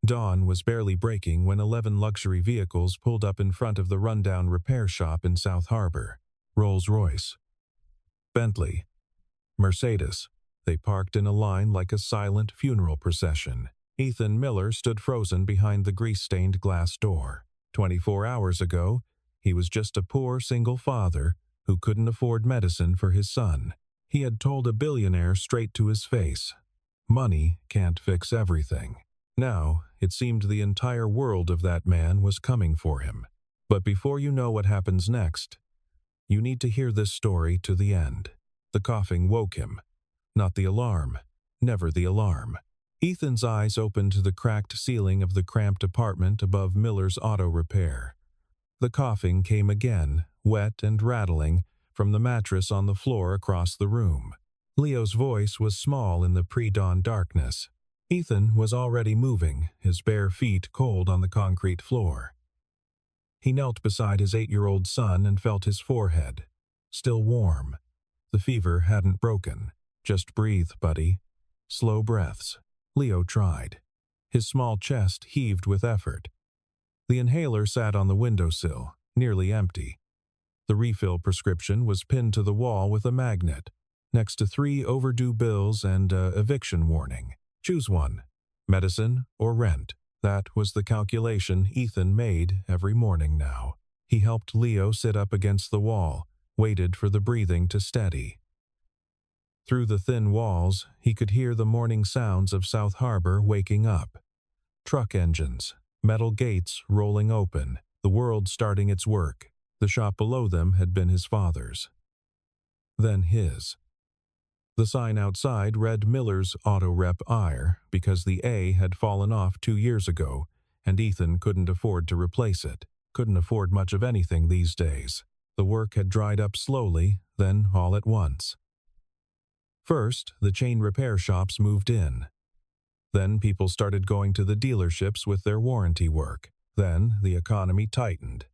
Dawn was barely breaking when 11 luxury vehicles pulled up in front of the rundown repair shop in South Harbor. Rolls-Royce, Bentley, Mercedes. They parked in a line like a silent funeral procession. Ethan Miller stood frozen behind the grease-stained glass door. 24 hours ago, he was just a poor single father who couldn't afford medicine for his son. He had told a billionaire straight to his face, "Money can't fix everything." Now, it seemed the entire world of that man was coming for him. But before you know what happens next, you need to hear this story to the end. The coughing woke him. Not the alarm. Never the alarm. Ethan's eyes opened to the cracked ceiling of the cramped apartment above Miller's auto repair. The coughing came again, wet and rattling, from the mattress on the floor across the room. Leo's voice was small in the pre-dawn darkness. Ethan was already moving, his bare feet cold on the concrete floor. He knelt beside his 8-year-old son and felt his forehead. Still warm. The fever hadn't broken. "Just breathe, buddy." Slow breaths. Leo tried. His small chest heaved with effort. The inhaler sat on the windowsill, nearly empty. The refill prescription was pinned to the wall with a magnet, next to 3 overdue bills and an eviction warning. Choose one, medicine or rent. That was the calculation Ethan made every morning now. He helped Leo sit up against the wall, waited for the breathing to steady. Through the thin walls, he could hear the morning sounds of South Harbor waking up. Truck engines, metal gates rolling open, the world starting its work. The shop below them had been his father's. Then his. The sign outside read Miller's Auto Rep Ire because the A had fallen off 2 years ago, and Ethan couldn't afford to replace it. Couldn't afford much of anything these days. The work had dried up slowly, then all at once. First, the chain repair shops moved in. Then people started going to the dealerships with their warranty work. Then the economy tightened,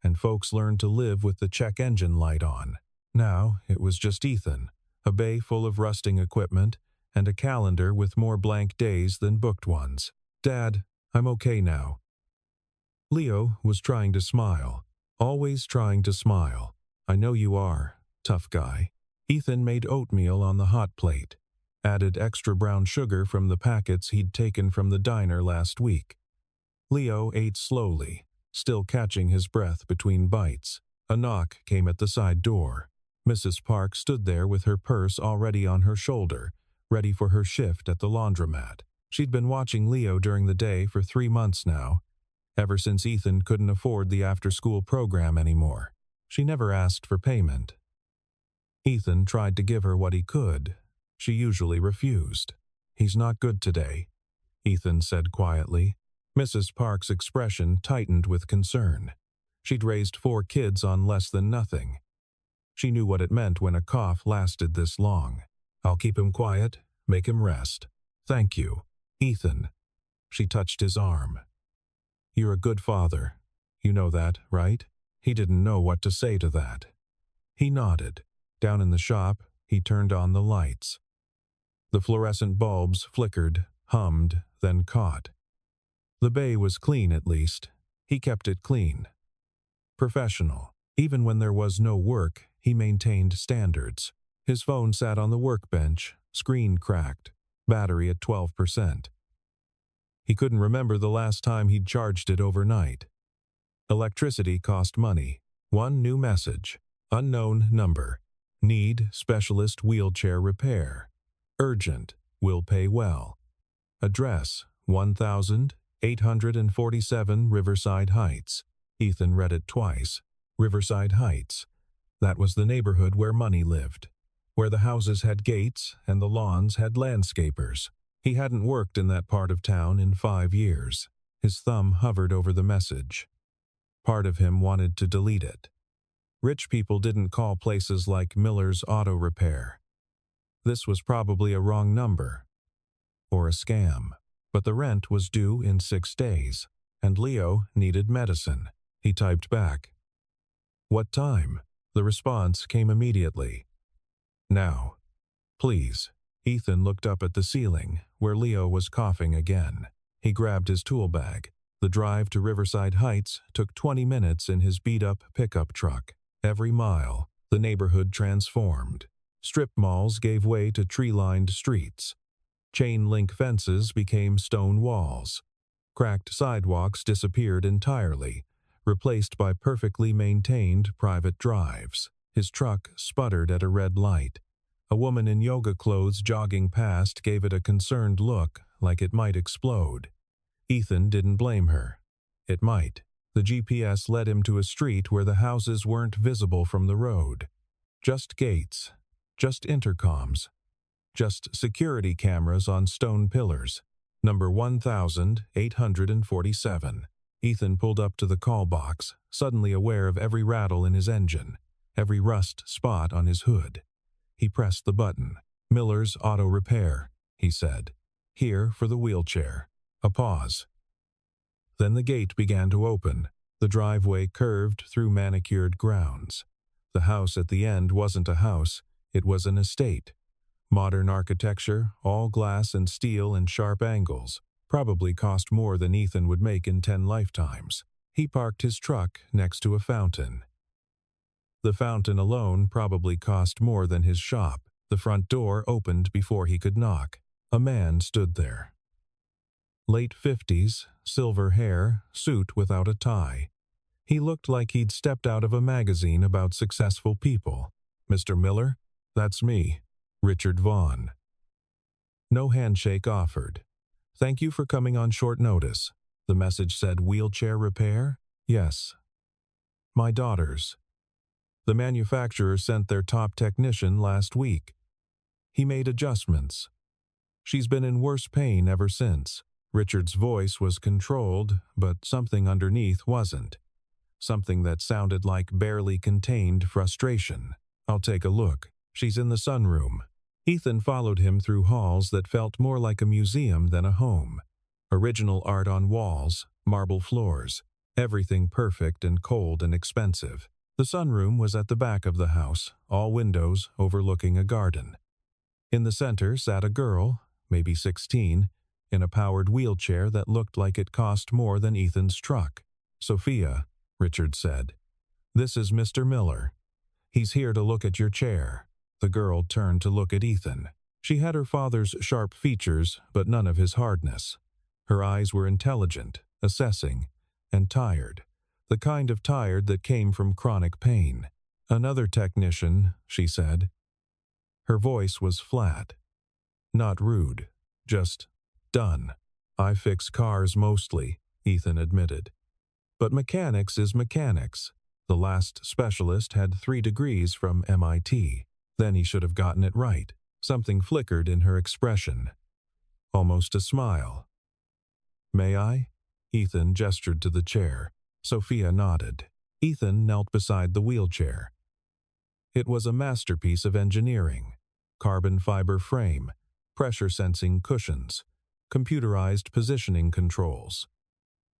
and folks learned to live with the check engine light on. Now it was just Ethan, a bay full of rusting equipment, and a calendar with more blank days than booked ones. "Dad, I'm okay now." Leo was trying to smile, always trying to smile. "I know you are, tough guy." Ethan made oatmeal on the hot plate, added extra brown sugar from the packets he'd taken from the diner last week. Leo ate slowly, still catching his breath between bites. A knock came at the side door. Mrs. Park stood there with her purse already on her shoulder, ready for her shift at the laundromat. She'd been watching Leo during the day for 3 months now, ever since Ethan couldn't afford the after-school program anymore. She never asked for payment. Ethan tried to give her what he could. She usually refused. "He's not good today," Ethan said quietly. Mrs. Park's expression tightened with concern. She'd raised 4 kids on less than nothing. She knew what it meant when a cough lasted this long. "I'll keep him quiet, make him rest." "Thank you, Ethan." She touched his arm. "You're a good father. You know that, right?" He didn't know what to say to that. He nodded. Down in the shop, he turned on the lights. The fluorescent bulbs flickered, hummed, then caught. The bay was clean at least. He kept it clean. Professional. Even when there was no work, he maintained standards. His phone sat on the workbench, screen cracked, battery at 12%. He couldn't remember the last time he'd charged it overnight. Electricity cost money. One new message. Unknown number. Need specialist wheelchair repair. Urgent. Will pay well. Address 1847 Riverside Heights. Ethan read it twice. Riverside Heights. That was the neighborhood where money lived, where the houses had gates and the lawns had landscapers. He hadn't worked in that part of town in 5 years. His thumb hovered over the message. Part of him wanted to delete it. Rich people didn't call places like Miller's Auto Repair. This was probably a wrong number. Or a scam. But the rent was due in 6 days, and Leo needed medicine. He typed back. "What time?" The response came immediately. "Now. Please." Ethan looked up at the ceiling, where Leo was coughing again. He grabbed his tool bag. The drive to Riverside Heights took 20 minutes in his beat-up pickup truck. Every mile, the neighborhood transformed. Strip malls gave way to tree-lined streets. Chain-link fences became stone walls. Cracked sidewalks disappeared entirely, replaced by perfectly maintained private drives. His truck sputtered at a red light. A woman in yoga clothes jogging past gave it a concerned look, like it might explode. Ethan didn't blame her. It might. The GPS led him to a street where the houses weren't visible from the road. Just gates. Just intercoms. Just security cameras on stone pillars. Number 1847. Ethan pulled up to the call box, suddenly aware of every rattle in his engine, every rust spot on his hood. He pressed the button. "Miller's Auto Repair," he said. "Here for the wheelchair." A pause. Then the gate began to open. The driveway curved through manicured grounds. The house at the end wasn't a house, it was an estate. Modern architecture, all glass and steel and sharp angles, probably cost more than Ethan would make in 10 lifetimes. He parked his truck next to a fountain. The fountain alone probably cost more than his shop. The front door opened before he could knock. A man stood there. Late 50s, silver hair, suit without a tie. He looked like he'd stepped out of a magazine about successful people. "Mr. Miller?" "That's me, Richard Vaughn." No handshake offered. "Thank you for coming on short notice." The message said, "Wheelchair repair?" "Yes." "My daughter's." The manufacturer sent their top technician last week. He made adjustments. She's been in worse pain ever since. Richard's voice was controlled, but something underneath wasn't. Something that sounded like barely contained frustration. "I'll take a look. She's in the sunroom." Ethan followed him through halls that felt more like a museum than a home. Original art on walls, marble floors, everything perfect and cold and expensive. The sunroom was at the back of the house, all windows overlooking a garden. In the center sat a girl, maybe 16, in a powered wheelchair that looked like it cost more than Ethan's truck. "Sophia," Richard said. "This is Mr. Miller. He's here to look at your chair." The girl turned to look at Ethan. She had her father's sharp features, but none of his hardness. Her eyes were intelligent, assessing, and tired. The kind of tired that came from chronic pain. "Another technician," she said. Her voice was flat. Not rude, just done. "I fix cars mostly," Ethan admitted. "But mechanics is mechanics." The last specialist had 3 degrees from MIT. Then he should have gotten it right. Something flickered in her expression. Almost a smile. "May I?" Ethan gestured to the chair. Sophia nodded. Ethan knelt beside the wheelchair. It was a masterpiece of engineering. Carbon fiber frame, pressure-sensing cushions, computerized positioning controls.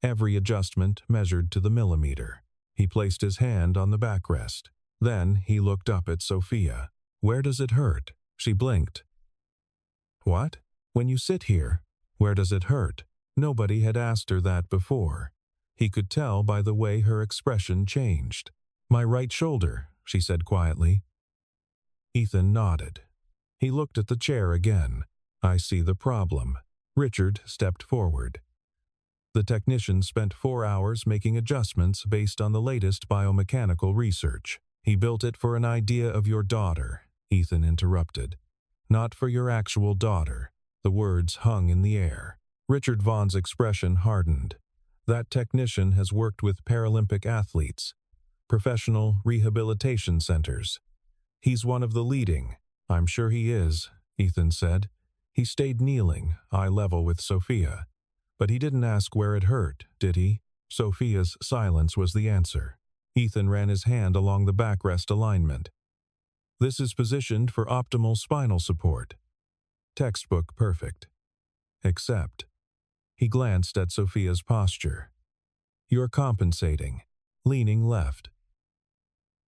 Every adjustment measured to the millimeter. He placed his hand on the backrest. Then he looked up at Sophia. "Where does it hurt?" She blinked. "What?" "When you sit here, where does it hurt?" Nobody had asked her that before. He could tell by the way her expression changed. "My right shoulder," she said quietly. Ethan nodded. He looked at the chair again. "I see the problem." Richard stepped forward. The technician spent 4 hours making adjustments based on the latest biomechanical research. "He built it for an idea of your daughter," Ethan interrupted. "Not for your actual daughter." The words hung in the air. Richard Vaughn's expression hardened. That technician has worked with Paralympic athletes, professional rehabilitation centers. He's one of the leading. "I'm sure he is," Ethan said. He stayed kneeling, eye level with Sophia. But he didn't ask where it hurt, did he? Sophia's silence was the answer. Ethan ran his hand along the backrest alignment. "This is positioned for optimal spinal support. Textbook perfect. Except..." He glanced at Sophia's posture. "You're compensating, leaning left,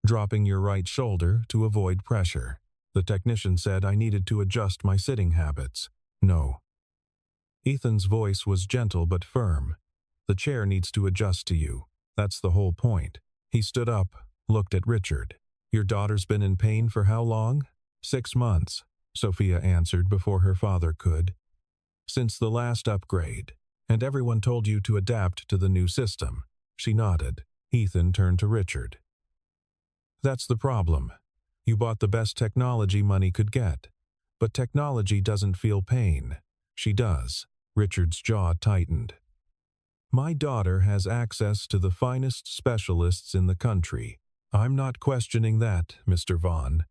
dropping your right shoulder to avoid pressure. The technician said I needed to adjust my sitting habits." "No." Ethan's voice was gentle but firm. "The chair needs to adjust to you. That's the whole point." He stood up, looked at Richard. "Your daughter's been in pain for how long?" 6 months, Sophia answered before her father could. "Since the last upgrade. And everyone told you to adapt to the new system." She nodded. Ethan turned to Richard. "That's the problem. You bought the best technology money could get. But technology doesn't feel pain." "She does." Richard's jaw tightened. "My daughter has access to the finest specialists in the country. I'm not questioning that, Mr. Vaughn.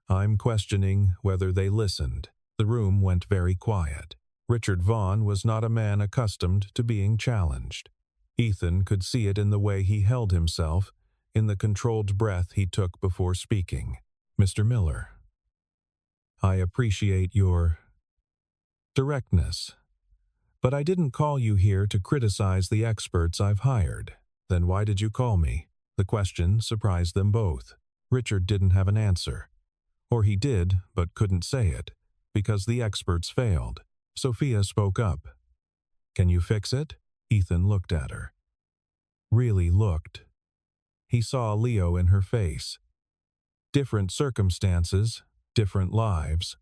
I'm questioning whether they listened." The room went very quiet. Richard Vaughn was not a man accustomed to being challenged. Ethan could see it in the way he held himself, in the controlled breath he took before speaking. "Mr. Miller, I appreciate your directness. But I didn't call you here to criticize the experts I've hired." "Then why did you call me?" The question surprised them both. Richard didn't have an answer. Or he did, but couldn't say it, because the experts failed. Sophia spoke up. "Can you fix it?" Ethan looked at her. Really looked. He saw Leo in her face. Different circumstances, different lives,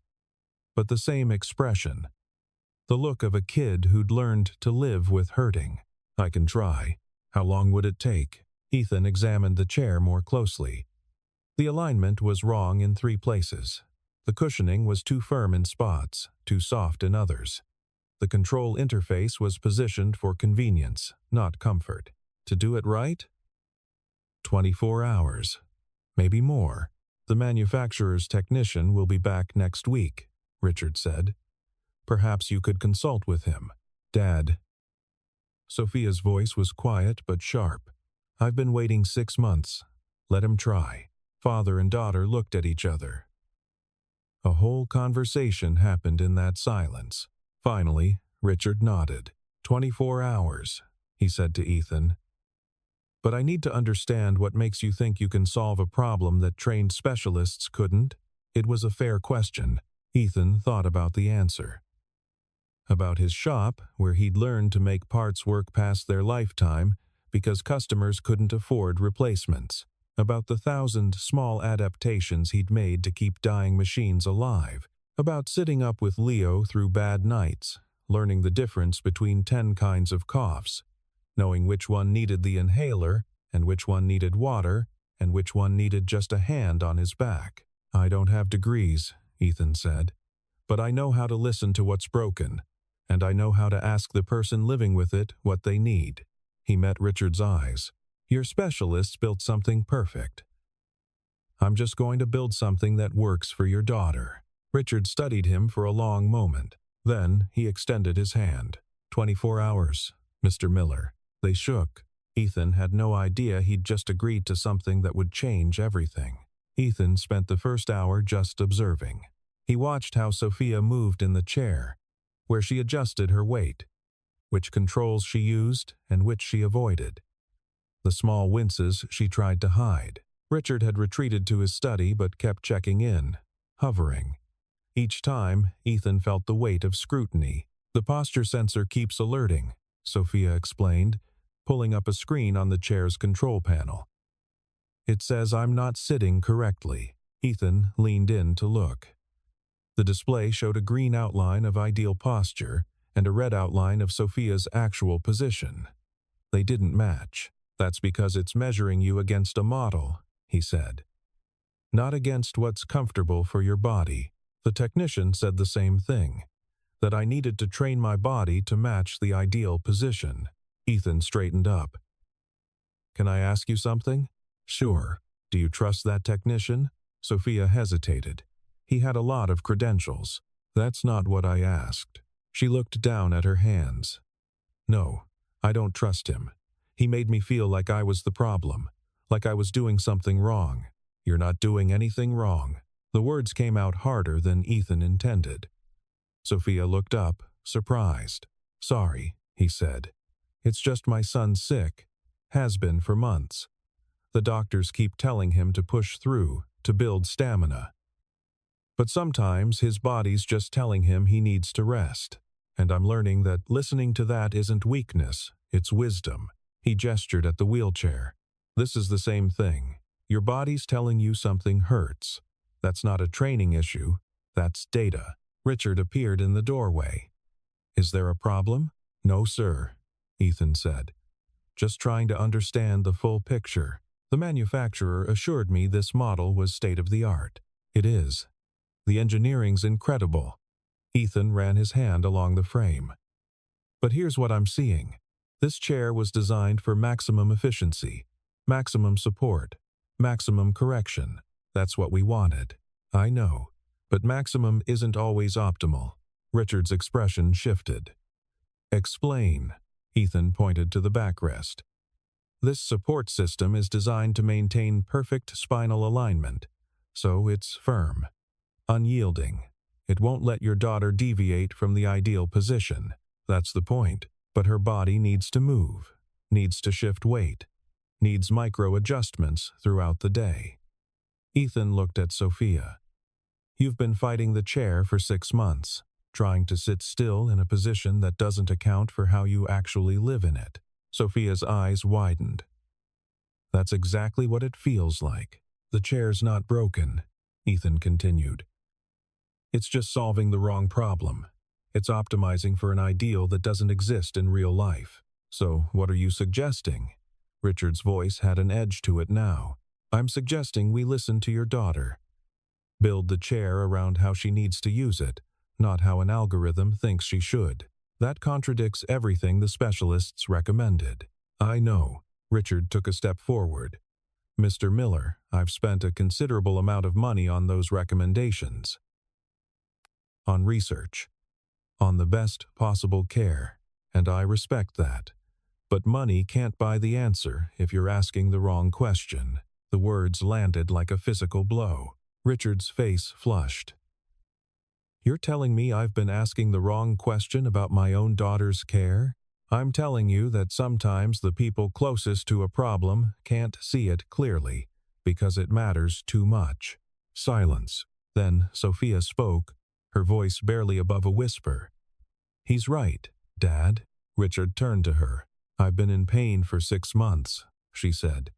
but the same expression. The look of a kid who'd learned to live with hurting. "I can try. How long would it take?" Ethan examined the chair more closely. The alignment was wrong in 3 places. The cushioning was too firm in spots, too soft in others. The control interface was positioned for convenience, not comfort. To do it right? 24 hours. Maybe more. "The manufacturer's technician will be back next week," Richard said. "Perhaps you could consult with him." "Dad." Sophia's voice was quiet but sharp. "I've been waiting 6 months. Let him try." Father and daughter looked at each other. A whole conversation happened in that silence. Finally, Richard nodded. 24 hours, he said to Ethan. "But I need to understand what makes you think you can solve a problem that trained specialists couldn't." It was a fair question. Ethan thought about the answer. About his shop, where he'd learned to make parts work past their lifetime because customers couldn't afford replacements. About the 1,000 small adaptations he'd made to keep dying machines alive. About sitting up with Leo through bad nights, learning the difference between 10 kinds of coughs, knowing which one needed the inhaler and which one needed water and which one needed just a hand on his back. "I don't have degrees," Ethan said, "but I know how to listen to what's broken, and I know how to ask the person living with it what they need." He met Richard's eyes. "Your specialists built something perfect. I'm just going to build something that works for your daughter." Richard studied him for a long moment. Then he extended his hand. 24 hours, Mr. Miller." They shook. Ethan had no idea he'd just agreed to something that would change everything. Ethan spent the first hour just observing. He watched how Sophia moved in the chair, where she adjusted her weight, which controls she used and which she avoided. The small winces she tried to hide. Richard had retreated to his study but kept checking in, hovering. Each time, Ethan felt the weight of scrutiny. "The posture sensor keeps alerting," Sophia explained, pulling up a screen on the chair's control panel. "It says I'm not sitting correctly." Ethan leaned in to look. The display showed a green outline of ideal posture and a red outline of Sophia's actual position. They didn't match. "That's because it's measuring you against a model," he said. "Not against what's comfortable for your body." The technician said the same thing, that I needed to train my body to match the ideal position. Ethan straightened up. "Can I ask you something?" "Sure. Do you trust that technician?" Sophia hesitated. He had a lot of credentials. "That's not what I asked." She looked down at her hands. "No, I don't trust him. He made me feel like I was the problem, like I was doing something wrong." "You're not doing anything wrong." The words came out harder than Ethan intended. Sophia looked up, surprised. "Sorry," he said. "It's just my son's sick. Has been for months. The doctors keep telling him to push through, to build stamina. But sometimes his body's just telling him he needs to rest. And I'm learning that listening to that isn't weakness, it's wisdom. He gestured at the wheelchair. This is the same thing. Your body's telling you something hurts. That's not a training issue, that's data. Richard appeared in the doorway. Is there a problem? No, sir, Ethan said. Just trying to understand the full picture. The manufacturer assured me this model was state-of-the-art. It is. The engineering's incredible. Ethan ran his hand along the frame. But here's what I'm seeing. This chair was designed for maximum efficiency, maximum support, maximum correction. That's what we wanted. I know. But maximum isn't always optimal. Richard's expression shifted. Explain. Ethan pointed to the backrest. This support system is designed to maintain perfect spinal alignment, so it's firm, unyielding. It won't let your daughter deviate from the ideal position. That's the point. But her body needs to move, needs to shift weight, needs micro-adjustments throughout the day. Ethan looked at Sophia. You've been fighting the chair for 6 months, trying to sit still in a position that doesn't account for how you actually live in it. Sophia's eyes widened. That's exactly what it feels like. The chair's not broken, Ethan continued. It's just solving the wrong problem. It's optimizing for an ideal that doesn't exist in real life. So, what are you suggesting? Richard's voice had an edge to it now. I'm suggesting we listen to your daughter. Build the chair around how she needs to use it, not how an algorithm thinks she should. That contradicts everything the specialists recommended. I know. Richard took a step forward. Mr. Miller, I've spent a considerable amount of money on those recommendations. On research. On the best possible care, and I respect that. But money can't buy the answer if you're asking the wrong question. The words landed like a physical blow. Richard's face flushed. You're telling me I've been asking the wrong question about my own daughter's care? I'm telling you that sometimes the people closest to a problem can't see it clearly because it matters too much. Silence. Then Sophia spoke, her voice barely above a whisper. He's right, Dad. Richard turned to her. I've been in pain for 6 months, she said,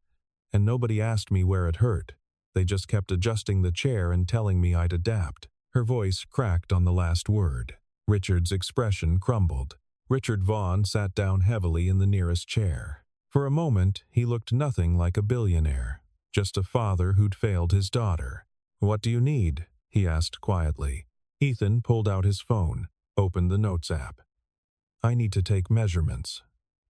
and nobody asked me where it hurt. They just kept adjusting the chair and telling me I'd adapt. Her voice cracked on the last word. Richard's expression crumbled. Richard Vaughn sat down heavily in the nearest chair. For a moment, he looked nothing like a billionaire, just a father who'd failed his daughter. What do you need? He asked quietly. Ethan pulled out his phone, opened the Notes app. I need to take measurements.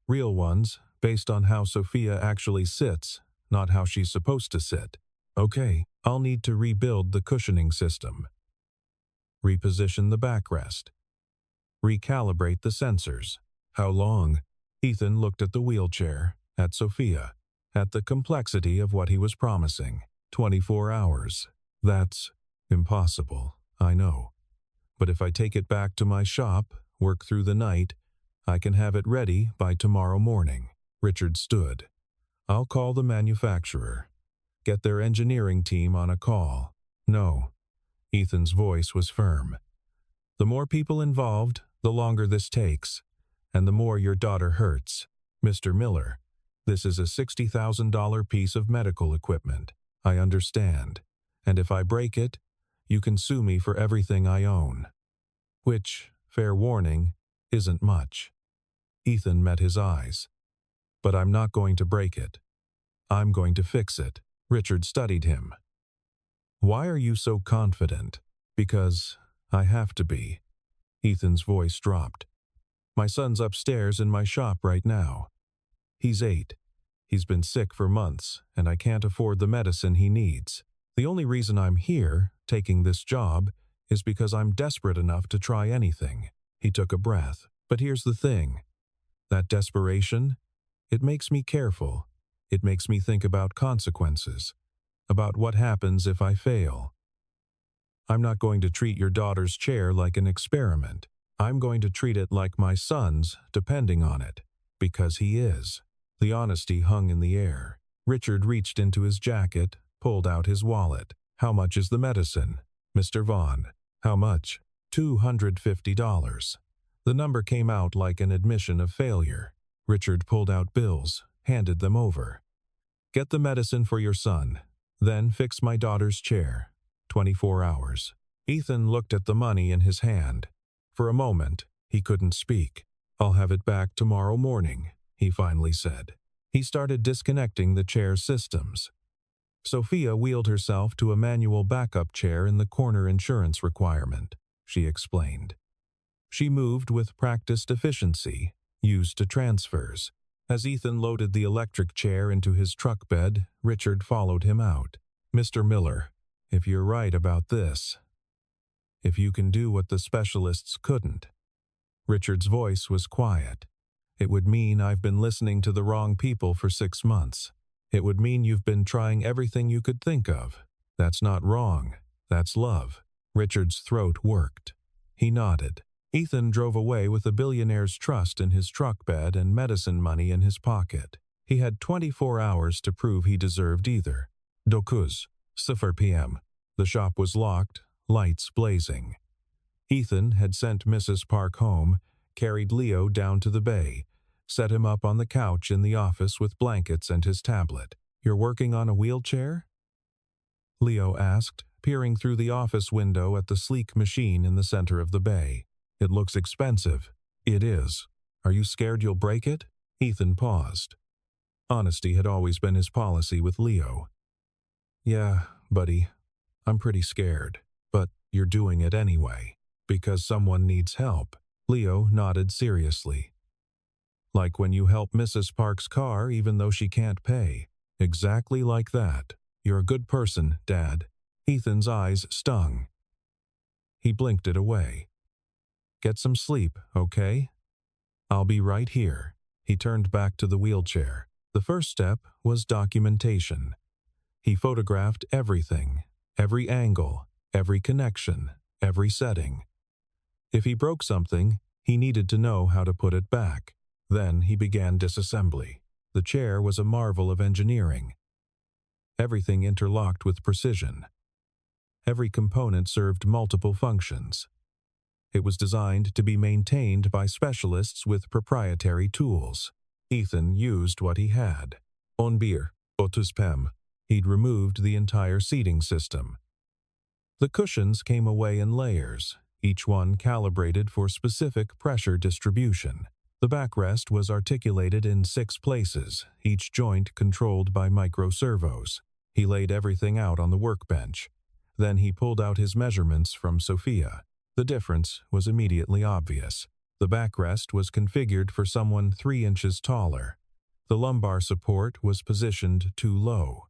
Real ones, based on how Sophia actually sits, not how she's supposed to sit. Okay, I'll need to rebuild the cushioning system. Reposition the backrest. Recalibrate the sensors. How long? Ethan looked at the wheelchair, at Sophia, at the complexity of what he was promising. 24 hours. That's impossible, I know. But if I take it back to my shop, work through the night, I can have it ready by tomorrow morning. Richard stood. I'll call the manufacturer. Get their engineering team on a call. No. Ethan's voice was firm. The more people involved, the longer this takes, and the more your daughter hurts. Mr. Miller, this is a $60,000 piece of medical equipment. I understand. And if I break it, you can sue me for everything I own. Which, fair warning, isn't much. Ethan met his eyes. But I'm not going to break it. I'm going to fix it. Richard studied him. Why are you so confident? Because I have to be. Ethan's voice dropped. My son's upstairs in my shop right now. He's 8. He's been sick for months, and I can't afford the medicine he needs. The only reason I'm here, taking this job, is because I'm desperate enough to try anything. He took a breath. But here's the thing. That desperation, it makes me careful. It makes me think about consequences, about what happens if I fail. I'm not going to treat your daughter's chair like an experiment. I'm going to treat it like my son's, depending on it, because he is. The honesty hung in the air. Richard reached into his jacket, pulled out his wallet. How much is the medicine? Mr. Vaughn. How much? $250. The number came out like an admission of failure. Richard pulled out bills, handed them over. "Get the medicine for your son. Then fix my daughter's chair. 24 hours. Ethan looked at the money in his hand. For a moment, he couldn't speak. "I'll have it back tomorrow morning," he finally said. He started disconnecting the chair's systems. Sophia wheeled herself to a manual backup chair in the corner insurance requirement, she explained. She moved with practiced efficiency, used to transfers. As Ethan loaded the electric chair into his truck bed, Richard followed him out. "Mr. Miller, if you're right about this, if you can do what the specialists couldn't." Richard's voice was quiet. "It would mean I've been listening to the wrong people for 6 months. It would mean you've been trying everything you could think of. That's not wrong. That's love." Richard's throat worked. He nodded. Ethan drove away with the billionaire's trust in his truck bed and medicine money in his pocket. He had 24 hours to prove he deserved either. 9:00 p.m. The shop was locked, lights blazing. Ethan had sent Mrs. Park home, carried Leo down to the bay, set him up on the couch in the office with blankets and his tablet. "You're working on a wheelchair?" Leo asked, peering through the office window at the sleek machine in the center of the bay. "It looks expensive." "It is. Are you scared you'll break it?" Ethan paused. Honesty had always been his policy with Leo. "Yeah, buddy, I'm pretty scared. But you're doing it anyway. Because someone needs help." Leo nodded seriously. "Like when you help Mrs. Park's car even though she can't pay. Exactly like that. You're a good person, Dad." Ethan's eyes stung. He blinked it away. "Get some sleep, okay? I'll be right here." He turned back to the wheelchair. The first step was documentation. He photographed everything, every angle, every connection, every setting. If he broke something, he needed to know how to put it back. Then he began disassembly. The chair was a marvel of engineering. Everything interlocked with precision. Every component served multiple functions. It was designed to be maintained by specialists with proprietary tools. Ethan used what he had. On beer, otus pem. He'd removed the entire seating system. The cushions came away in layers, each one calibrated for specific pressure distribution. The backrest was articulated in 6 places, each joint controlled by microservos. He laid everything out on the workbench. Then he pulled out his measurements from Sophia. The difference was immediately obvious. The backrest was configured for someone 3 inches taller. The lumbar support was positioned too low.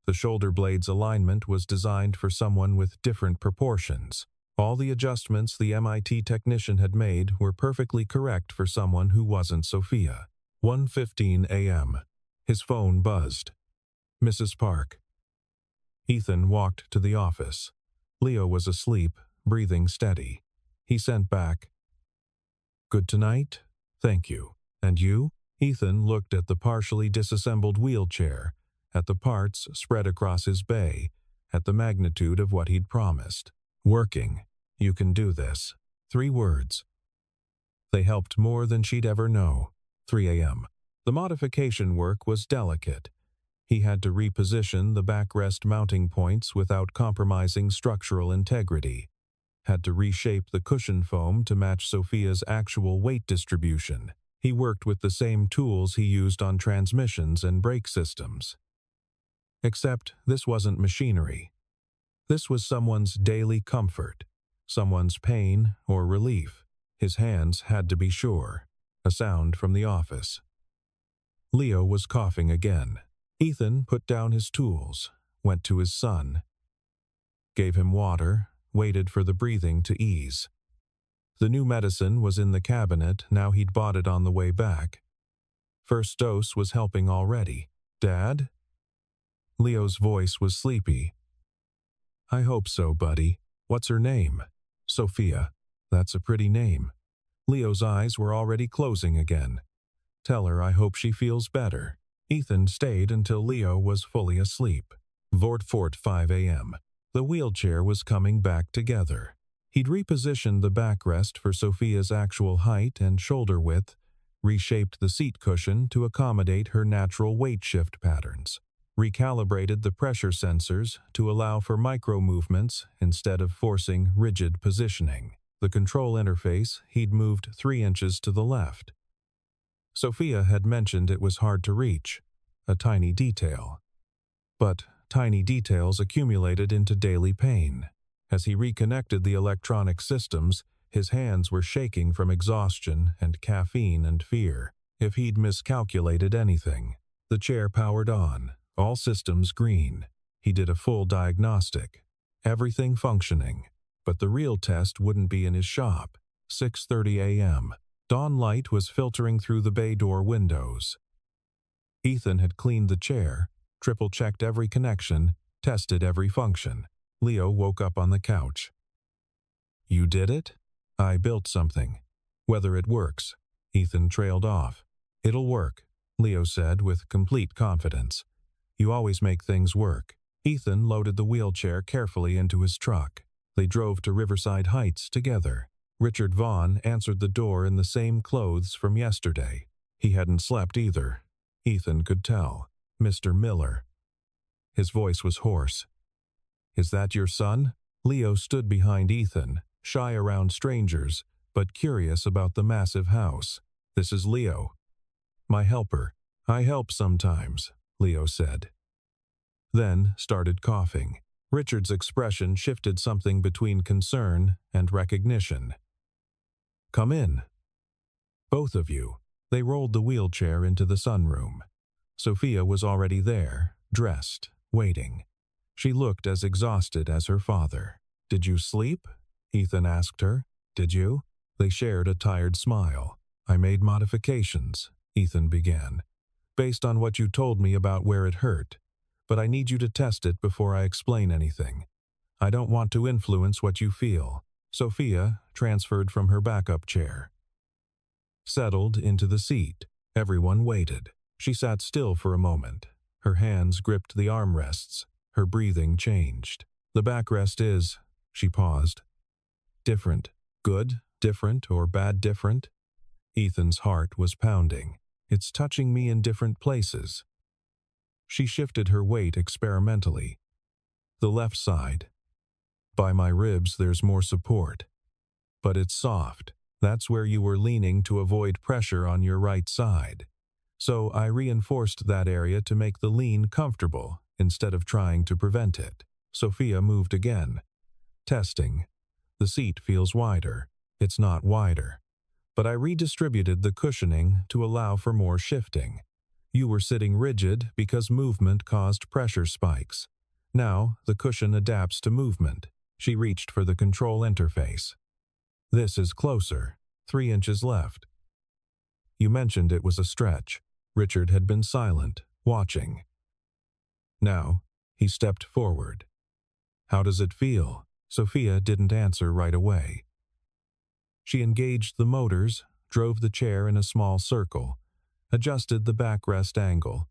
The shoulder blade's alignment was designed for someone with different proportions. All the adjustments the MIT technician had made were perfectly correct for someone who wasn't Sophia. 1:15 a.m. His phone buzzed. "Mrs. Park." Ethan walked to the office. Leo was asleep, breathing steady. He sent back, "Good tonight? Thank you. And you?" Ethan looked at the partially disassembled wheelchair, at the parts spread across his bay, at the magnitude of what he'd promised. "Working. You can do this." 3 words. They helped more than she'd ever know. 3 a.m. The modification work was delicate. He had to reposition the backrest mounting points without compromising structural integrity. Had to reshape the cushion foam to match Sophia's actual weight distribution. He worked with the same tools he used on transmissions and brake systems. Except this wasn't machinery. This was someone's daily comfort, someone's pain or relief. His hands had to be sure. A sound from the office. Leo was coughing again. Ethan put down his tools, went to his son, gave him water, waited for the breathing to ease. The new medicine was in the cabinet, now he'd bought it on the way back. First dose was helping already. "Dad?" Leo's voice was sleepy. "I hope so, buddy. What's her name?" "Sophia." "That's a pretty name." Leo's eyes were already closing again. "Tell her I hope she feels better." Ethan stayed until Leo was fully asleep. 5 a.m. The wheelchair was coming back together. He'd repositioned the backrest for Sophia's actual height and shoulder width, reshaped the seat cushion to accommodate her natural weight shift patterns, recalibrated the pressure sensors to allow for micro-movements instead of forcing rigid positioning. The control interface he'd moved 3 inches to the left. Sophia had mentioned it was hard to reach, a tiny detail. But tiny details accumulated into daily pain. As he reconnected the electronic systems, his hands were shaking from exhaustion and caffeine and fear. If he'd miscalculated anything. The chair powered on, all systems green. He did a full diagnostic. Everything functioning. But the real test wouldn't be in his shop. 6:30 a.m. Dawn light was filtering through the bay door windows. Ethan had cleaned the chair, triple-checked every connection, tested every function. Leo woke up on the couch. "You did it? I built something. Whether it works." Ethan trailed off. "It'll work," Leo said with complete confidence. "You always make things work." Ethan loaded the wheelchair carefully into his truck. They drove to Riverside Heights together. Richard Vaughn answered the door in the same clothes from yesterday. He hadn't slept either. Ethan could tell. "Mr. Miller." His voice was hoarse. "Is that your son?" Leo stood behind Ethan, shy around strangers, but curious about the massive house. "This is Leo. My helper. I help sometimes," Leo said. Then started coughing. Richard's expression shifted something between concern and recognition. "Come in." "Both of you." They rolled the wheelchair into the sunroom. Sophia was already there, dressed, waiting. She looked as exhausted as her father. "Did you sleep?" Ethan asked her. "Did you?" They shared a tired smile. "I made modifications," Ethan began, "based on what you told me about where it hurt. But I need you to test it before I explain anything. I don't want to influence what you feel." Sophia transferred from her backup chair. Settled into the seat. Everyone waited. She sat still for a moment. Her hands gripped the armrests. Her breathing changed. "The backrest is," she paused, "different. Good, different, or bad different?" Ethan's heart was pounding. "It's touching me in different places." She shifted her weight experimentally. "The left side. By my ribs there's more support. But it's soft. That's where you were leaning to avoid pressure on your right side. So I reinforced that area to make the lean comfortable instead of trying to prevent it." Sophia moved again. Testing. "The seat feels wider." "It's not wider. But I redistributed the cushioning to allow for more shifting. You were sitting rigid because movement caused pressure spikes. Now the cushion adapts to movement." She reached for the control interface. "This is closer. 3 inches left." "You mentioned it was a stretch." Richard had been silent, watching. Now, he stepped forward. "How does it feel?" Sophia didn't answer right away. She engaged the motors, drove the chair in a small circle, adjusted the backrest angle,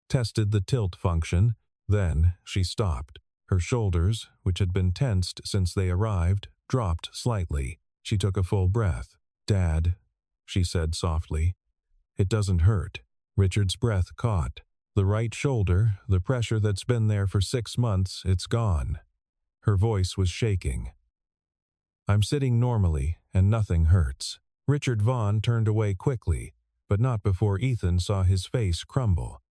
tested the tilt function, then she stopped. Her shoulders, which had been tensed since they arrived, dropped slightly. She took a full breath. "Dad," she said softly. "It doesn't hurt." Richard's breath caught. "The right shoulder, the pressure that's been there for 6 months, it's gone." Her voice was shaking. "I'm sitting normally, and nothing hurts." Richard Vaughn turned away quickly, but not before Ethan saw his face crumble.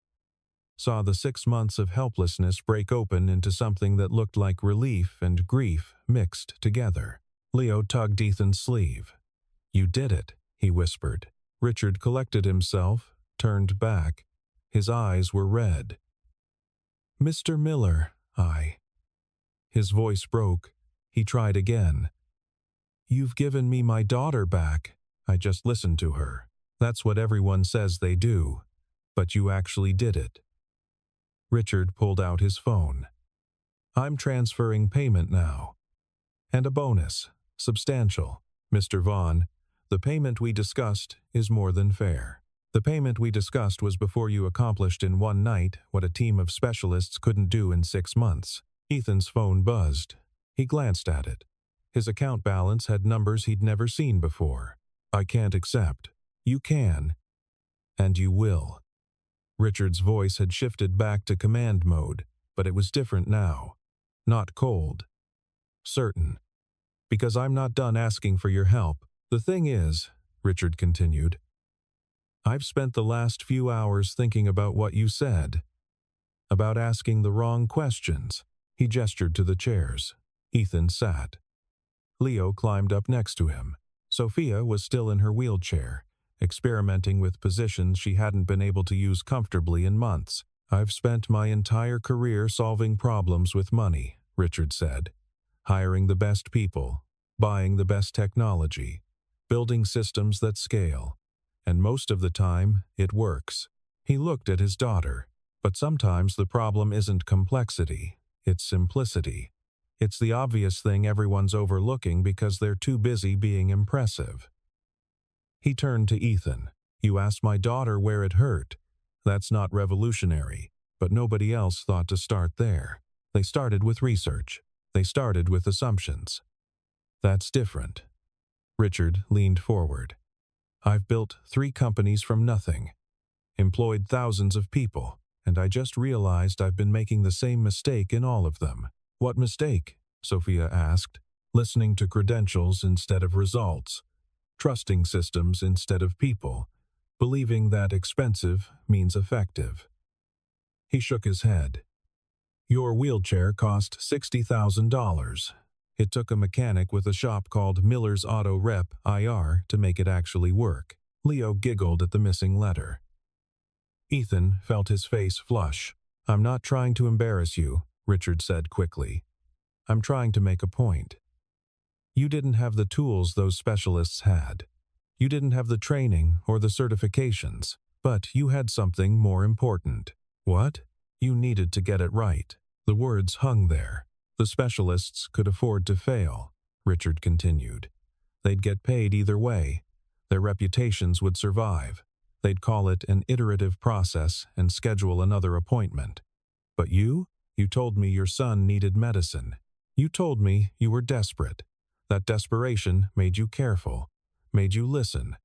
Saw the 6 months of helplessness break open into something that looked like relief and grief mixed together. Leo tugged Ethan's sleeve. "You did it," he whispered. Richard collected himself, turned back. His eyes were red. "Mr. Miller, His voice broke. He tried again. "You've given me my daughter back. I just listened to her. That's what everyone says they do. But you actually did it." Richard pulled out his phone. "I'm transferring payment now. And a bonus. Substantial. Mr. Vaughn, the payment we discussed is more than fair. The payment we discussed was before you accomplished in one night what a team of specialists couldn't do in 6 months. Ethan's phone buzzed. He glanced at it. His account balance had numbers he'd never seen before. "I can't accept." "You can. And you will." Richard's voice had shifted back to command mode, but it was different now. Not cold. Certain. "Because I'm not done asking for your help. The thing is," Richard continued, "I've spent the last few hours thinking about what you said. About asking the wrong questions." He gestured to the chairs. Ethan sat. Leo climbed up next to him. Sophia was still in her wheelchair, experimenting with positions she hadn't been able to use comfortably in months. "I've spent my entire career solving problems with money," Richard said. "Hiring the best people, buying the best technology, building systems that scale. And most of the time, it works." He looked at his daughter. "But sometimes the problem isn't complexity, it's simplicity. It's the obvious thing everyone's overlooking because they're too busy being impressive." He turned to Ethan. "You asked my daughter where it hurt. That's not revolutionary, but nobody else thought to start there. They started with research. They started with assumptions. That's different." Richard leaned forward. "I've built 3 companies from nothing, employed thousands of people, and I just realized I've been making the same mistake in all of them." "What mistake?" Sophia asked. "Listening to credentials instead of results. Trusting systems instead of people. Believing that expensive means effective." He shook his head. "Your wheelchair cost $60,000. It took a mechanic with a shop called Miller's Auto Rep IR to make it actually work." Leo giggled at the missing letter. Ethan felt his face flush. "I'm not trying to embarrass you," Richard said quickly. "I'm trying to make a point. You didn't have the tools those specialists had. You didn't have the training or the certifications, but you had something more important." "What?" "You needed to get it right." The words hung there. "The specialists could afford to fail," Richard continued. "They'd get paid either way. Their reputations would survive. They'd call it an iterative process and schedule another appointment. But you told me your son needed medicine. You told me you were desperate. That desperation made you careful, made you listen,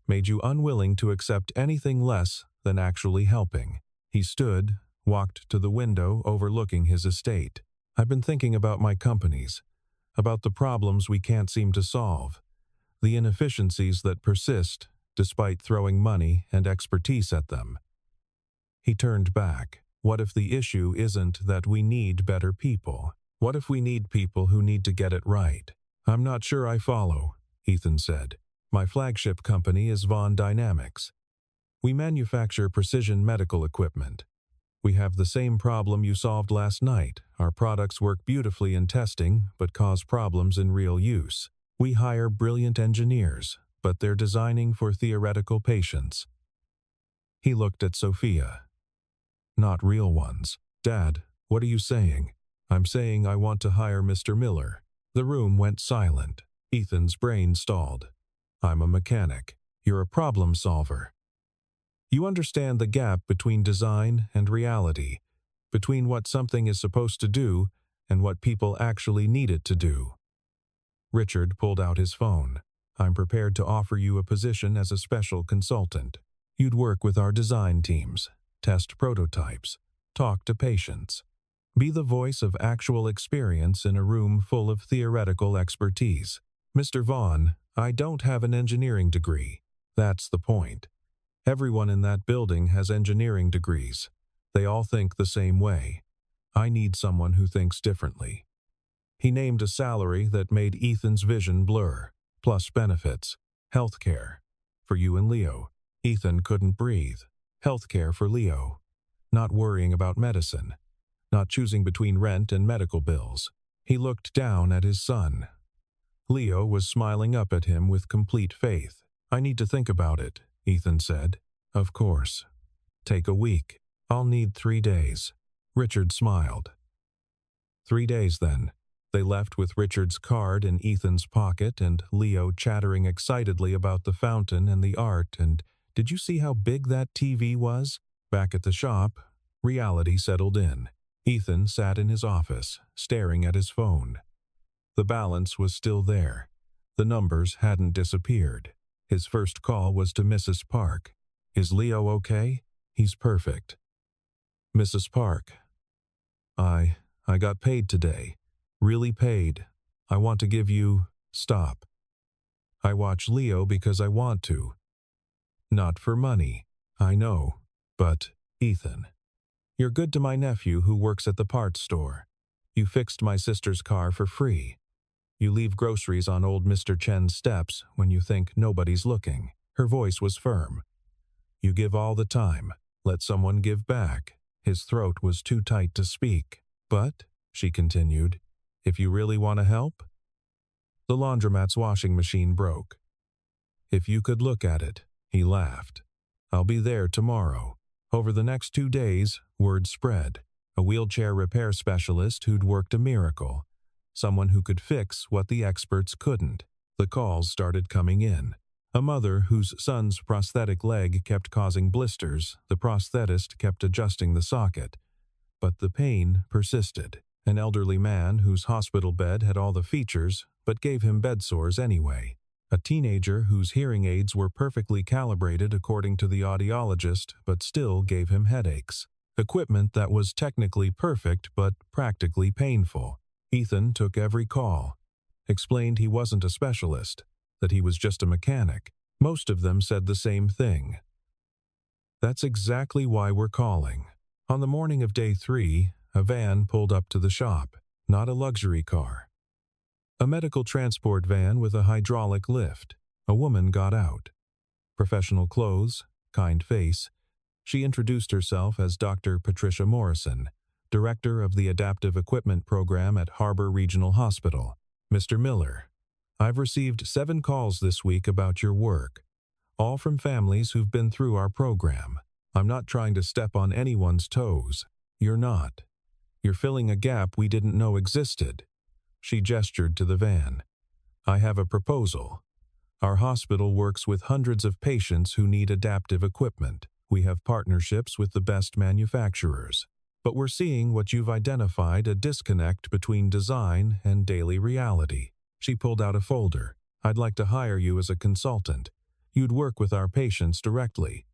made you unwilling to accept anything less than actually helping." He stood, walked to the window overlooking his estate. "I've been thinking about my companies, about the problems we can't seem to solve, the inefficiencies that persist despite throwing money and expertise at them." He turned back. "What if the issue isn't that we need better people? What if we need people who need to get it right?" "I'm not sure I follow," Ethan said. "My flagship company is Vaughn Dynamics. We manufacture precision medical equipment. We have the same problem you solved last night. Our products work beautifully in testing, but cause problems in real use. We hire brilliant engineers, but they're designing for theoretical patients." He looked at Sophia. "Not real ones." "Dad, what are you saying?" "I'm saying I want to hire Mr. Miller." The room went silent. Ethan's brain stalled. "I'm a mechanic. You're a problem solver. You understand the gap between design and reality, between what something is supposed to do and what people actually need it to do." Richard pulled out his phone. "I'm prepared to offer you a position as a special consultant. You'd work with our design teams, test prototypes, talk to patients. Be the voice of actual experience in a room full of theoretical expertise." "Mr. Vaughn, I don't have an engineering degree." "That's the point. Everyone in that building has engineering degrees. They all think the same way. I need someone who thinks differently." He named a salary that made Ethan's vision blur, plus benefits. "Healthcare. For you and Leo." Ethan couldn't breathe. Healthcare for Leo. Not worrying about medicine. Not choosing between rent and medical bills. He looked down at his son. Leo was smiling up at him with complete faith. "I need to think about it," Ethan said. "Of course. Take a week. I'll need 3 days." Richard smiled. 3 days then. They left with Richard's card in Ethan's pocket and Leo chattering excitedly about the fountain and the art and, "Did you see how big that TV was?" Back at the shop, reality settled in. Ethan sat in his office, staring at his phone. The balance was still there. The numbers hadn't disappeared. His first call was to Mrs. Park. "Is Leo okay?" "He's perfect." "Mrs. Park, I got paid today. Really paid. I want to give you..." "Stop. I watch Leo because I want to. Not for money. I know. But, Ethan, you're good to my nephew who works at the parts store. You fixed my sister's car for free. You leave groceries on old Mr. Chen's steps when you think nobody's looking." Her voice was firm. "You give all the time. Let someone give back." His throat was too tight to speak. "But," she continued, "if you really want to help?" The laundromat's washing machine broke. "If you could look at it," he laughed. "I'll be there tomorrow." Over the next 2 days, word spread. A wheelchair repair specialist who'd worked a miracle. Someone who could fix what the experts couldn't. The calls started coming in. A mother whose son's prosthetic leg kept causing blisters. The prosthetist kept adjusting the socket. But the pain persisted. An elderly man whose hospital bed had all the features, but gave him bed sores anyway. A teenager whose hearing aids were perfectly calibrated according to the audiologist, but still gave him headaches. Equipment that was technically perfect, but practically painful. Ethan took every call. Explained he wasn't a specialist, that he was just a mechanic. Most of them said the same thing. "That's exactly why we're calling." On the morning of day 3, a van pulled up to the shop. Not a luxury car. A medical transport van with a hydraulic lift. A woman got out. Professional clothes, kind face. She introduced herself as Dr. Patricia Morrison, Director of the Adaptive Equipment Program at Harbor Regional Hospital. "Mr. Miller, I've received 7 calls this week about your work, all from families who've been through our program. I'm not trying to step on anyone's toes. You're not. You're filling a gap we didn't know existed." She gestured to the van. "I have a proposal. Our hospital works with hundreds of patients who need adaptive equipment. We have partnerships with the best manufacturers. But we're seeing what you've identified, a disconnect between design and daily reality." She pulled out a folder. "I'd like to hire you as a consultant. You'd work with our patients directly.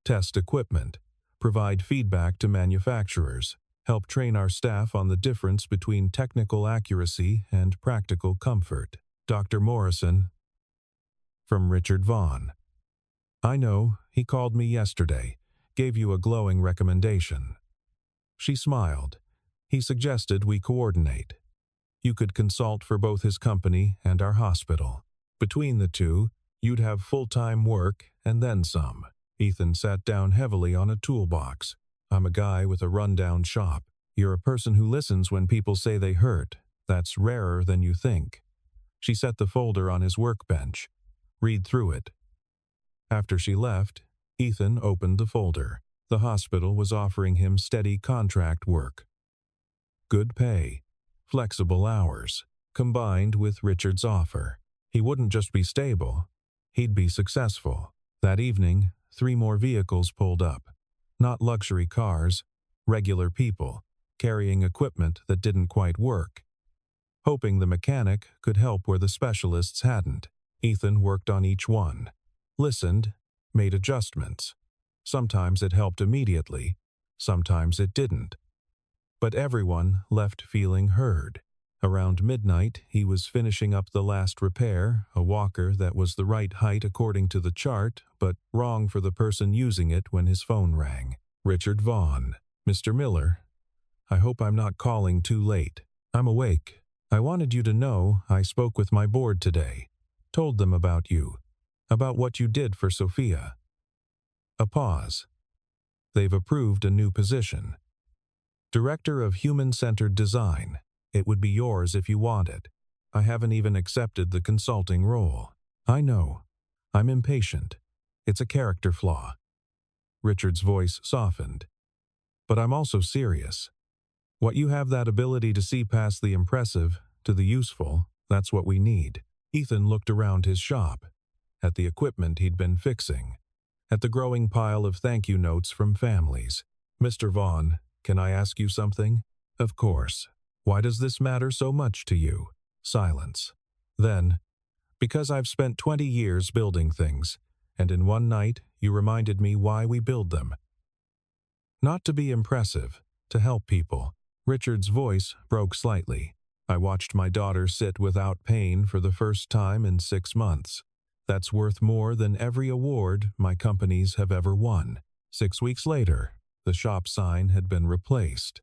Test equipment. Provide feedback to manufacturers. Help train our staff on the difference between technical accuracy and practical comfort. Dr. Morrison." From Richard Vaughn. "I know, he called me yesterday. Gave you a glowing recommendation." She smiled. "He suggested we coordinate. You could consult for both his company and our hospital. Between the two, you'd have full-time work and then some." Ethan sat down heavily on a toolbox. "I'm a guy with a rundown shop. You're a person who listens when people say they hurt. That's rarer than you think." She set the folder on his workbench. "Read through it." After she left, Ethan opened the folder. The hospital was offering him steady contract work. Good pay, flexible hours, combined with Richard's offer. He wouldn't just be stable, he'd be successful. That evening, 3 more vehicles pulled up. Not luxury cars, regular people, carrying equipment that didn't quite work. Hoping the mechanic could help where the specialists hadn't, Ethan worked on each one. Listened, made adjustments. Sometimes it helped immediately, sometimes it didn't. But everyone left feeling heard. Around midnight, he was finishing up the last repair, a walker that was the right height according to the chart, but wrong for the person using it when his phone rang. Richard Vaughn. "Mr. Miller, I hope I'm not calling too late. I'm awake. I wanted you to know I spoke with my board today. Told them about you. About what you did for Sophia." A pause. "They've approved a new position. Director of Human-Centered Design. It would be yours if you want it. I haven't even accepted the consulting role. I know. I'm impatient. It's a character flaw." Richard's voice softened. "But I'm also serious. What you have, that ability to see past the impressive to the useful, that's what we need." Ethan looked around his shop, at the equipment he'd been fixing, at the growing pile of thank you notes from families. "Mr. Vaughn, can I ask you something?" "Of course. Why does this matter so much to you?" Silence. Then, because I've spent 20 years building things, and in one night you reminded me why we build them. Not to be impressive, to help people. Richard's voice broke slightly. I watched my daughter sit without pain for the first time in 6 months. That's worth more than every award my companies have ever won. 6 weeks later, the shop sign had been replaced.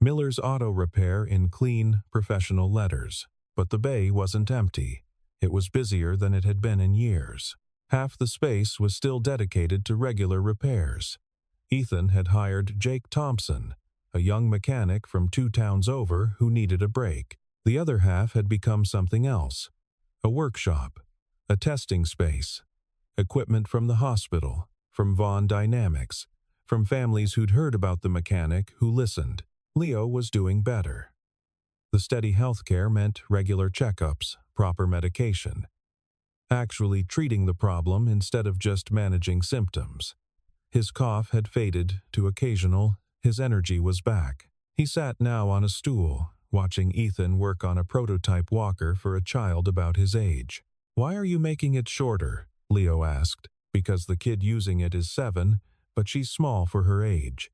Miller's Auto Repair in clean, professional letters. But the bay wasn't empty. It was busier than it had been in years. Half the space was still dedicated to regular repairs. Ethan had hired Jake Thompson, a young mechanic from 2 towns over who needed a break. The other half had become something else. A workshop, a testing space, equipment from the hospital, from Vaughn Dynamics, from families who'd heard about the mechanic who listened. Leo was doing better. The steady healthcare meant regular checkups, proper medication. Actually treating the problem instead of just managing symptoms. His cough had faded to occasional, his energy was back. He sat now on a stool, watching Ethan work on a prototype walker for a child about his age. "Why are you making it shorter?" Leo asked. "Because the kid using it is 7, but she's small for her age.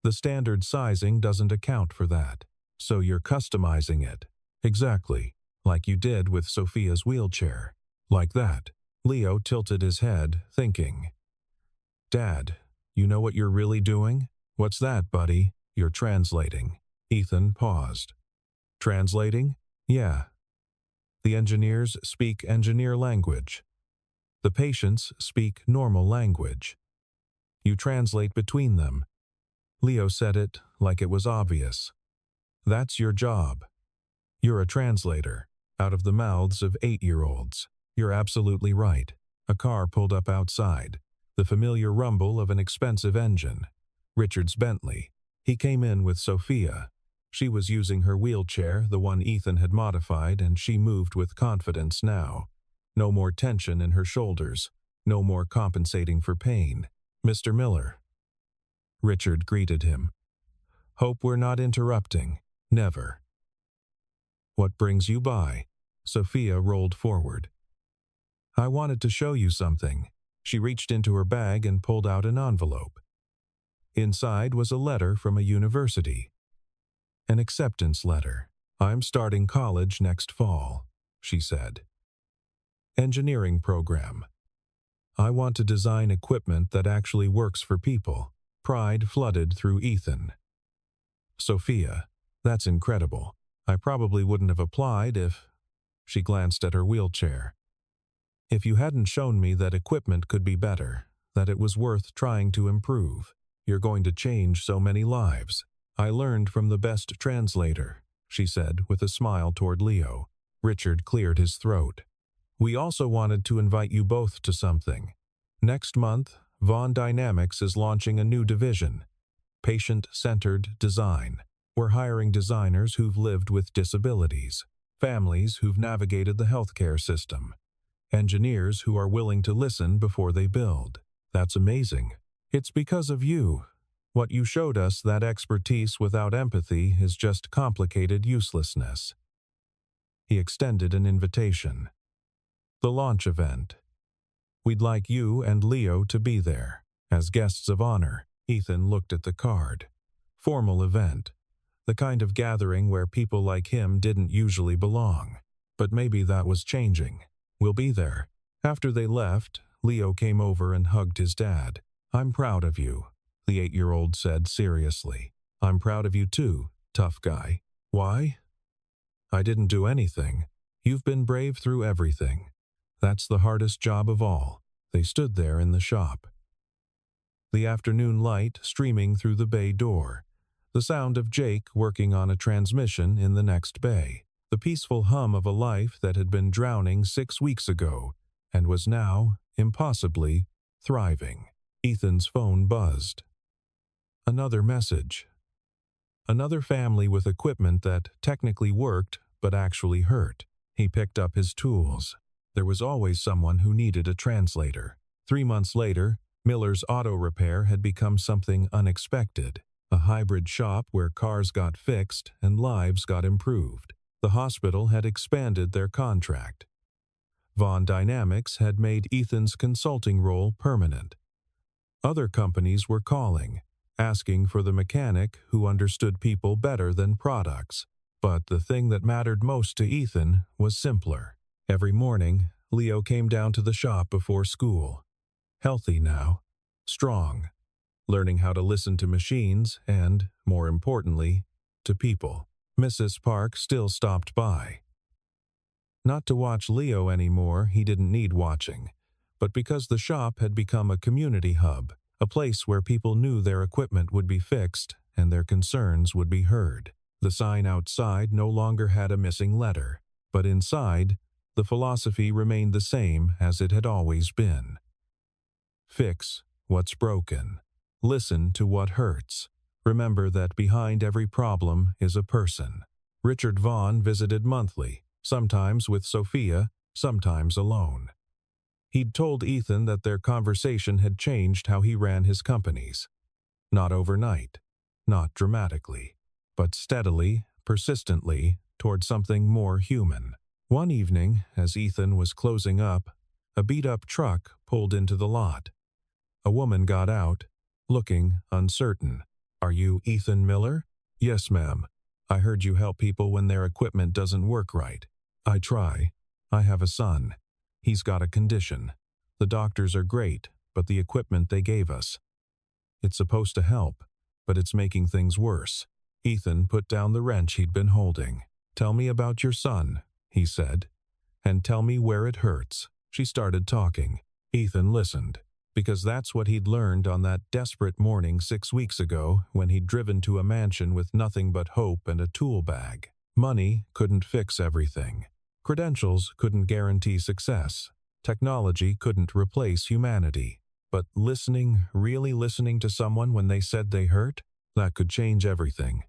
The standard sizing doesn't account for that. So you're customizing it." "Exactly, like you did with Sophia's wheelchair." "Like that." Leo tilted his head, thinking. "Dad, you know what you're really doing?" "What's that, buddy?" "You're translating." Ethan paused. "Translating?" "Yeah. The engineers speak engineer language. The patients speak normal language. You translate between them." Leo said it like it was obvious. "That's your job. You're a translator." Out of the mouths of 8-year-olds. "You're absolutely right." A car pulled up outside. The familiar rumble of an expensive engine. Richard's Bentley. He came in with Sophia. She was using her wheelchair, the one Ethan had modified, and she moved with confidence now. No more tension in her shoulders. No more compensating for pain. "Mr. Miller." Richard greeted him. "Hope we're not interrupting." "Never." "What brings you by?" Sophia rolled forward. "I wanted to show you something." She reached into her bag and pulled out an envelope. Inside was a letter from a university. An acceptance letter. "I'm starting college next fall," she said. "Engineering program. I want to design equipment that actually works for people." Pride flooded through Ethan. "Sophia, that's incredible. I probably wouldn't have applied if—" She glanced at her wheelchair. "If you hadn't shown me that equipment could be better, that it was worth trying to improve. You're going to change so many lives. I learned from the best translator," she said with a smile toward Leo. Richard cleared his throat. "We also wanted to invite you both to something. Next month, Vaughn Dynamics is launching a new division. Patient-centered design. We're hiring designers who've lived with disabilities, families who've navigated the healthcare system, engineers who are willing to listen before they build." "That's amazing." "It's because of you. What you showed us, that expertise without empathy, is just complicated uselessness." He extended an invitation. "The launch event. We'd like you and Leo to be there, as guests of honor." Ethan looked at the card. Formal event. The kind of gathering where people like him didn't usually belong. But maybe that was changing. "We'll be there." After they left, Leo came over and hugged his dad. "I'm proud of you," the 8-year-old said seriously. "I'm proud of you too, tough guy." "Why?" "I didn't do anything. You've been brave through everything. That's the hardest job of all." They stood there in the shop. The afternoon light streaming through the bay door. The sound of Jake working on a transmission in the next bay. The peaceful hum of a life that had been drowning 6 weeks ago and was now, impossibly, thriving. Ethan's phone buzzed. Another message. Another family with equipment that technically worked but actually hurt. He picked up his tools. There was always someone who needed a translator. 3 months later, Miller's Auto Repair had become something unexpected. A hybrid shop where cars got fixed and lives got improved. The hospital had expanded their contract. Vaughn Dynamics had made Ethan's consulting role permanent. Other companies were calling, asking for the mechanic who understood people better than products. But the thing that mattered most to Ethan was simpler. Every morning, Leo came down to the shop before school. Healthy now, strong, learning how to listen to machines and, more importantly, to people. Mrs. Park still stopped by. Not to watch Leo anymore, he didn't need watching, but because the shop had become a community hub, a place where people knew their equipment would be fixed and their concerns would be heard. The sign outside no longer had a missing letter, but inside, the philosophy remained the same as it had always been. Fix what's broken. Listen to what hurts. Remember that behind every problem is a person. Richard Vaughn visited monthly, sometimes with Sophia, sometimes alone. He'd told Ethan that their conversation had changed how he ran his companies. Not overnight, not dramatically, but steadily, persistently, toward something more human. One evening, as Ethan was closing up, a beat-up truck pulled into the lot. A woman got out, looking uncertain. "Are you Ethan Miller?" "Yes, ma'am. I heard you help people when their equipment doesn't work right." "I try. I have a son. He's got a condition. The doctors are great, but the equipment they gave us. It's supposed to help, but it's making things worse." Ethan put down the wrench he'd been holding. "Tell me about your son," he said, "and tell me where it hurts." She started talking. Ethan listened, because that's what he'd learned on that desperate morning 6 weeks ago when he'd driven to a mansion with nothing but hope and a tool bag. Money couldn't fix everything. Credentials couldn't guarantee success. Technology couldn't replace humanity. But listening, really listening to someone when they said they hurt, that could change everything.